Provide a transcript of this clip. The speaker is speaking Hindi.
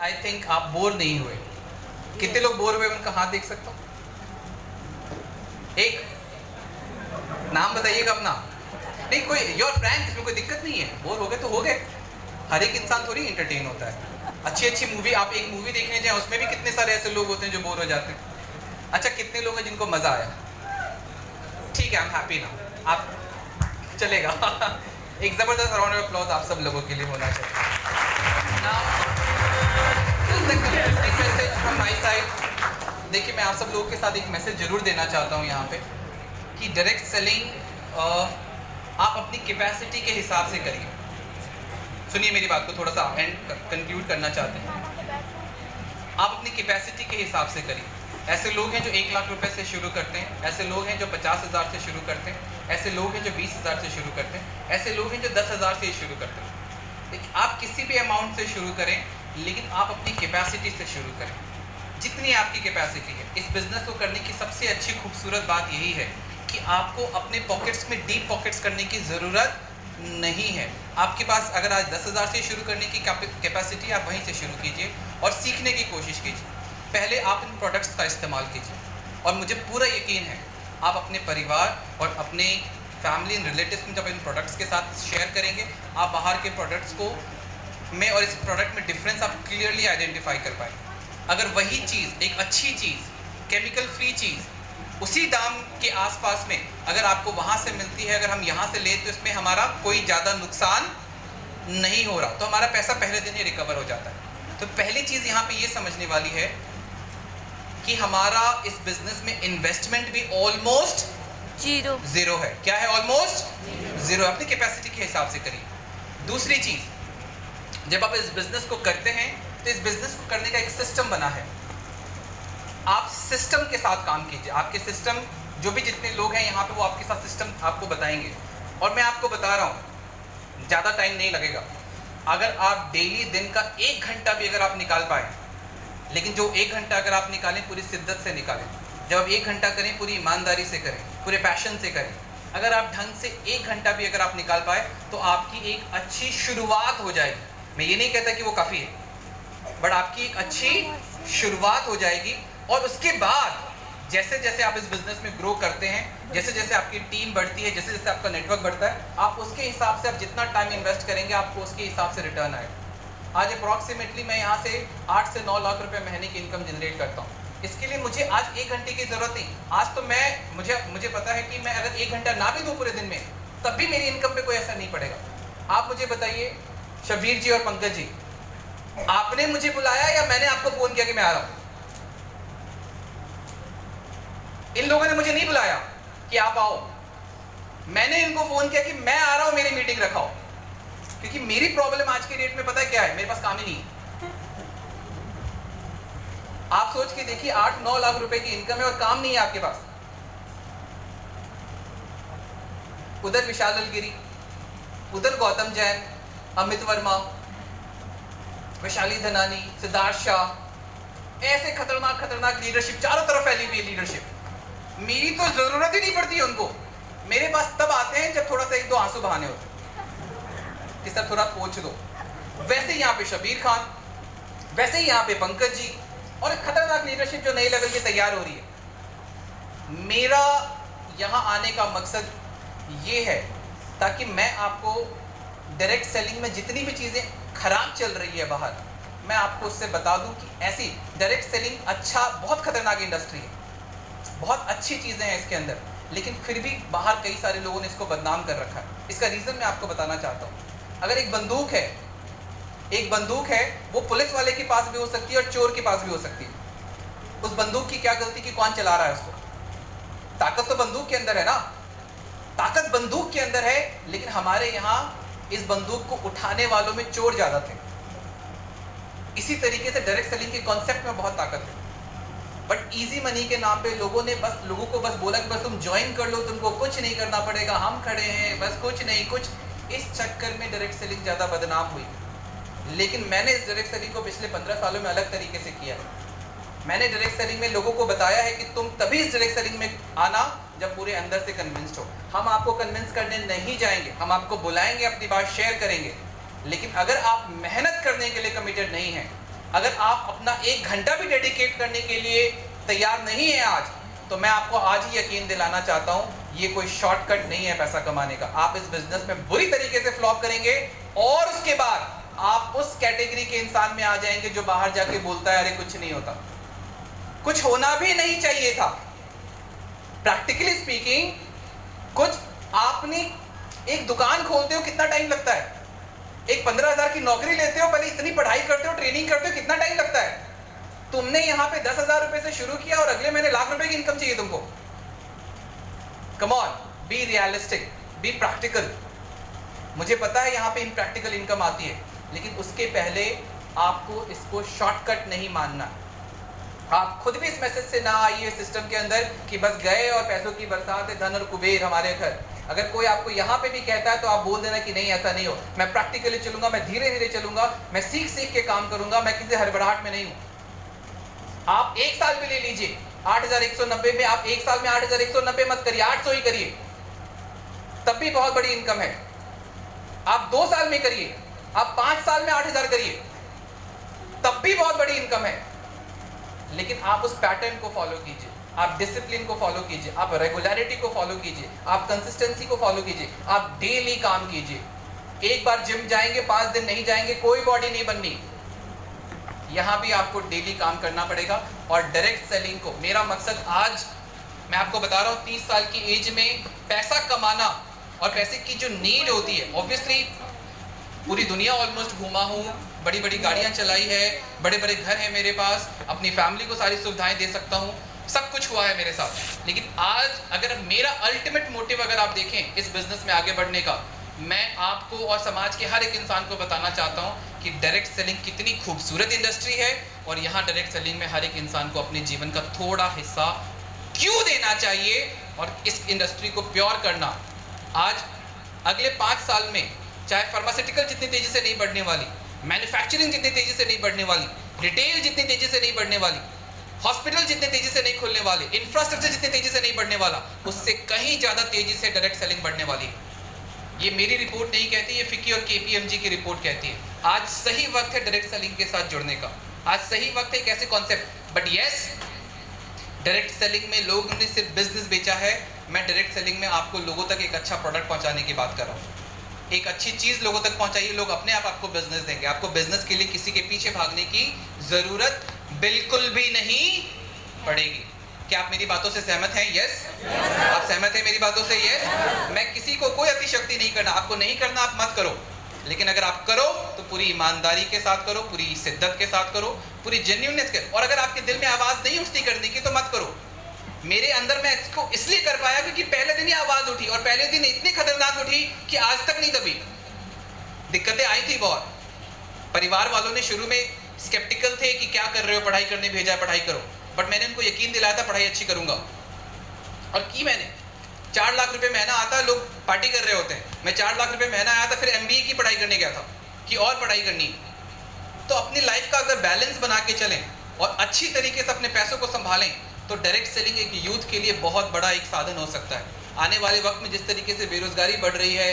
आई थिंक आप बोर नहीं हुए। कितने लोग बोर हुए उनका हाथ देख सकता हूँ? एक नाम बताइएगा अपना। नहीं कोई, योर फ्रैंक, इसमें कोई दिक्कत नहीं है। बोर हो गए तो हो गए। हर एक इंसान थोड़ी एंटरटेन होता है। अच्छी मूवी, आप एक मूवी देखने जाए उसमें भी कितने सारे ऐसे लोग होते हैं जो बोर हो जाते हैं। अच्छा, कितने लोग हैं जिनको मजा आया? ठीक है, आई एम हैप्पी ना। आप चलेगा। एक जबरदस्त राउंड ऑफ अप्लॉज आप सब लोगों के लिए होना चाहिए। फ्रॉम माय साइड, देखिए मैं आप सब लोगों के साथ एक मैसेज जरूर देना चाहता हूँ यहाँ पे कि डायरेक्ट सेलिंग आप अपनी कैपेसिटी के हिसाब से करिए। सुनिए मेरी बात को, थोड़ा सा एंड कंक्लूड करना चाहते हैं। आप अपनी कैपेसिटी के हिसाब से करिए। ऐसे लोग हैं जो 1 लाख रुपए से शुरू करते हैं, ऐसे लोग हैं जो 50,000 से शुरू करते हैं, ऐसे लोग हैं जो 20,000 से शुरू करते हैं, ऐसे लोग हैं जो 10,000 से ही शुरू करते हैं। देखिए आप किसी भी अमाउंट से शुरू करें, लेकिन आप अपनी कैपेसिटी से शुरू करें। जितनी आपकी कैपेसिटी है। इस बिजनेस को करने की सबसे अच्छी खूबसूरत बात यही है कि आपको अपने पॉकेट्स में डीप पॉकेट्स करने की ज़रूरत नहीं है। आपके पास अगर आज 10,000 से शुरू करने की कैपेसिटी, आप वहीं से शुरू कीजिए और सीखने की कोशिश कीजिए। पहले आप इन प्रोडक्ट्स का इस्तेमाल कीजिए और मुझे पूरा यकीन है आप अपने परिवार और अपने फैमिली एंड रिलेटिव्स में जब इन प्रोडक्ट्स के साथ शेयर करेंगे, आप बाहर के प्रोडक्ट्स को में और इस प्रोडक्ट में डिफरेंस आप क्लियरली आइडेंटिफाई कर पाएंगे। अगर वही चीज़, एक अच्छी चीज़, केमिकल फ्री चीज़ उसी दाम के आसपास में अगर आपको वहाँ से मिलती है, अगर हम यहाँ से ले तो इसमें हमारा कोई ज़्यादा नुकसान नहीं हो रहा, तो हमारा पैसा पहले दिन ही रिकवर हो जाता है। तो पहली चीज़ यहाँ पे ये समझने वाली है कि हमारा इस बिजनेस में इन्वेस्टमेंट भी ऑलमोस्ट जीरो है। क्या है? Almost zero. अपनी कैपेसिटी के हिसाब से करिए। दूसरी चीज़, जब आप इस बिजनेस को करते हैं तो इस बिजनेस को करने का एक सिस्टम बना है। आप सिस्टम के साथ काम कीजिए। आपके सिस्टम, जो भी जितने लोग हैं यहाँ पे, वो आपके साथ सिस्टम आपको बताएंगे। और मैं आपको बता रहा हूँ, ज़्यादा टाइम नहीं लगेगा। अगर आप डेली दिन का 1 घंटा भी अगर आप निकाल पाए, लेकिन जो 1 घंटा अगर आप निकालें पूरी शिद्दत से निकालें। जब आप 1 घंटा करें पूरी ईमानदारी से करें, पूरे पैशन से करें। अगर आप ढंग से 1 घंटा भी अगर आप निकाल पाए तो आपकी एक अच्छी शुरुआत हो जाएगी। मैं ये नहीं कहता कि वो काफ़ी है, बट आपकी एक अच्छी शुरुआत हो जाएगी। और उसके बाद जैसे जैसे आप इस बिजनेस में ग्रो करते हैं, जैसे जैसे आपकी टीम बढ़ती है, जैसे जैसे आपका नेटवर्क बढ़ता है, आप उसके हिसाब से आप जितना टाइम इन्वेस्ट करेंगे आपको उसके हिसाब से रिटर्न आएगा। आज अप्रॉक्सीमेटली मैं यहाँ से 8 से 9 लाख रुपए महीने की इनकम जनरेट करता हूँ। इसके लिए मुझे आज 1 घंटे की ज़रूरत नहीं। आज तो मुझे पता है कि मैं अगर 1 घंटा ना भी दूँ पूरे दिन में, तब भी मेरी इनकम पे कोई असर नहीं पड़ेगा। आप मुझे बताइए शबीर जी और पंकज जी, आपने मुझे बुलाया या मैंने आपको फ़ोन किया कि मैं आ रहा हूँ? इन लोगों ने मुझे नहीं बुलाया कि आप आओ, मैंने इनको फोन किया कि मैं आ रहा हूं, मेरी मीटिंग रखाओ। क्योंकि मेरी प्रॉब्लम आज के डेट में पता है क्या है? मेरे पास काम ही नहीं है। आप सोच के देखिए, 8-9 लाख रुपए की इनकम है और काम नहीं है आपके पास। उधर विशाल अलगिरी, उधर गौतम जैन, अमित वर्मा, वैशाली धनानी, सिद्धार्थ शाह, ऐसे खतरनाक लीडरशिप चारों तरफ फैली हुई है लीडरशिप। मेरी तो जरूरत ही नहीं पड़ती है उनको। मेरे पास तब आते हैं जब थोड़ा सा 1-2 आंसू बहाने होते कि सर थोड़ा पोंछ दो। वैसे यहाँ पे शबीर खान, वैसे ही यहाँ पे पंकज जी, और एक खतरनाक लीडरशिप जो नए लेवल की तैयार हो रही है। मेरा यहाँ आने का मकसद ये है ताकि मैं आपको डायरेक्ट सेलिंग में जितनी भी चीज़ें खराब चल रही है बाहर, मैं आपको उससे बता दूं कि ऐसी डायरेक्ट सेलिंग अच्छा, बहुत खतरनाक इंडस्ट्री है, बहुत अच्छी चीज़ें हैं इसके अंदर, लेकिन फिर भी बाहर कई सारे लोगों ने इसको बदनाम कर रखा है। इसका रीज़न मैं आपको बताना चाहता हूँ। अगर एक बंदूक है, वो पुलिस वाले के पास भी हो सकती है और चोर के पास भी हो सकती है। उस बंदूक की क्या गलती कि कौन चला रहा है उसको? ताकत तो बंदूक के अंदर है ना, ताकत बंदूक के अंदर है। लेकिन हमारे यहाँ इस बंदूक को उठाने वालों में चोर ज़्यादा थे। इसी तरीके से डायरेक्ट सेलिंग के कॉन्सेप्ट में बहुत ताकत है, बट इजी मनी के नाम पे लोगों को बस बोला कि बस तुम ज्वाइन कर लो, तुमको कुछ नहीं करना पड़ेगा, हम खड़े हैं, बस कुछ नहीं कुछ। इस चक्कर में डायरेक्ट सेलिंग ज़्यादा बदनाम हुई। लेकिन मैंने इस डायरेक्ट सेलिंग को पिछले 15 सालों में अलग तरीके से किया है। मैंने डायरेक्ट सेलिंग में लोगों को बताया है कि तुम तभी इस डायरेक्ट सेलिंग में आना जब पूरे अंदर से कन्विंस्ड हो। हम आपको कन्विंस करने नहीं जाएंगे, हम आपको बुलाएंगे, अपनी बात शेयर करेंगे। लेकिन अगर आप मेहनत करने के लिए कमिटेड नहीं हैं अगर आप अपना 1 घंटा भी डेडिकेट करने के लिए तैयार नहीं है आज, तो मैं आपको आज ही यकीन दिलाना चाहता हूं, ये कोई शॉर्टकट नहीं है पैसा कमाने का। आप इस बिजनेस में बुरी तरीके से फ्लॉप करेंगे और उसके बाद आप उस कैटेगरी के इंसान में आ जाएंगे जो बाहर जाके बोलता है अरे कुछ नहीं होता, कुछ होना भी नहीं चाहिए था। प्रैक्टिकली स्पीकिंग, कुछ आपने एक दुकान खोलते हो कितना टाइम लगता है, एक 15,000 की नौकरी लेते हो, पहले इतनी पढ़ाई करते हो, ट्रेनिंग करते हो, कितना टाइम लगता है। तुमने यहां पे 10,000 रुपए से शुरू किया और अगले महीने लाख रुपए की इनकम चाहिए तुमको। Come on, be realistic, be practical. मुझे पता है यहां पे इनप्रैक्टिकल इनकम आती है, लेकिन उसके पहले आपको इसको शॉर्टकट नहीं मानना। आप खुद भी इस मैसेज से ना आइए सिस्टम के अंदर कि बस गए और पैसों की बरसात है, धन और कुबेर हमारे घर। अगर कोई आपको यहाँ पे भी कहता है तो आप बोल देना कि नहीं ऐसा नहीं हो, मैं प्रैक्टिकली चलूंगा, मैं धीरे धीरे चलूंगा, मैं सीख सीख के काम करूंगा, मैं किसी हड़बड़ाहट में नहीं हूँ। आप 1 साल भी ले लीजिए 8,190 में, आप 1 साल में 8,190 मत करिए, 800 ही करिए, तब भी बहुत बड़ी इनकम है। आप 2 साल में करिए, आप 5 साल में 8,000 करिए, तब भी बहुत बड़ी इनकम है। लेकिन आप उस पैटर्न को फॉलो कीजिए, आप डिसिप्लिन को फॉलो कीजिए, आप रेगुलरिटी को फॉलो कीजिए, आप कंसिस्टेंसी को फॉलो कीजिए, आप डेली काम कीजिए। एक बार जिम जाएंगे 5 दिन नहीं जाएंगे कोई बॉडी नहीं बननी। यहां भी आपको डेली काम करना पड़ेगा। और डायरेक्ट सेलिंग को, मेरा मकसद आज मैं आपको बता रहा हूं, 30 साल की एज में पैसा कमाना और पैसे की जो नीड होती है, ऑब्वियसली पूरी दुनिया ऑलमोस्ट घूमा हूँ, बड़ी बड़ी गाड़ियाँ चलाई है, बड़े बड़े घर हैं मेरे पास, अपनी फैमिली को सारी सुविधाएं दे सकता हूँ, सब कुछ हुआ है मेरे साथ। लेकिन आज अगर मेरा अल्टीमेट मोटिव अगर आप देखें इस बिजनेस में आगे बढ़ने का, मैं आपको और समाज के हर एक इंसान को बताना चाहता हूँ कि डायरेक्ट सेलिंग कितनी खूबसूरत इंडस्ट्री है और यहाँ डायरेक्ट सेलिंग में हर एक इंसान को अपने जीवन का थोड़ा हिस्सा क्यों देना चाहिए और इस इंडस्ट्री को प्योर करना। आज अगले 5 साल में चाहे फार्मास्यूटिकल जितनी तेजी से नहीं बढ़ने वाली, मैन्युफैक्चरिंग जितनी तेजी से नहीं बढ़ने वाली, रिटेल जितनी तेजी से नहीं बढ़ने वाली, हॉस्पिटल जितने तेजी से नहीं खुलने वाले, इंफ्रास्ट्रक्चर जितनी तेजी से नहीं बढ़ने वाला, उससे कहीं ज्यादा तेजी से डायरेक्ट सेलिंग बढ़ने वाली है। ये मेरी रिपोर्ट नहीं कहती, ये फिक्की और केपीएमजी की रिपोर्ट कहती है। आज सही वक्त है डायरेक्ट सेलिंग के साथ जुड़ने का, आज सही वक्त है एक ऐसे concept. But yes, direct selling में लोगों ने सिर्फ बिजनेस बेचा है, मैं डायरेक्ट सेलिंग में आपको लोगों तक एक अच्छा प्रोडक्ट पहुंचाने की बात कर रहा हूँ। एक अच्छी चीज लोगों तक पहुंचाइए, लोग अपने आप आपको बिजनेस देंगे। आपको बिजनेस के लिए किसी के पीछे भागने की जरूरत बिल्कुल भी नहीं पड़ेगी। क्या आप मेरी बातों से सहमत हैं? यस, आप सहमत हैं मेरी बातों से? यस। मैं किसी को कोई अतिशक्ति नहीं करना, आपको नहीं करना आप मत करो, लेकिन अगर आप करो तो पूरी ईमानदारी के साथ करो, पूरी शिद्दत के साथ करो, पूरी जेन्युइननेस के। और अगर आपके दिल में आवाज नहीं उठती करने की तो मत करो। मेरे अंदर मैं इसको इसलिए कर पाया क्योंकि पहले दिन ही आवाज उठी और पहले दिन इतनी खतरनाक उठी कि आज तक नहीं दबी। दिक्कतें आई थी बहुत, परिवार वालों ने शुरू में स्केप्टिकल थे कि क्या कर रहे हो, पढ़ाई करने भेजा है, पढ़ाई करो। बट मैंने उनको यकीन दिलाया था पढ़ाई अच्छी करूंगा, और की मैंने। 4 लाख रुपए महीना आता है, लोग पार्टी कर रहे होते हैं, मैं 4 लाख रुपए महीना आया था, फिर MBA की पढ़ाई करने गया था कि और पढ़ाई करनी। तो अपनी लाइफ का अगर बैलेंस बना के चलें और अच्छी तरीके से अपने पैसों को संभालें तो डायरेक्ट सेलिंग एक यूथ के लिए बहुत बड़ा एक साधन हो सकता है। आने वाले वक्त में जिस तरीके से बेरोजगारी बढ़ रही है,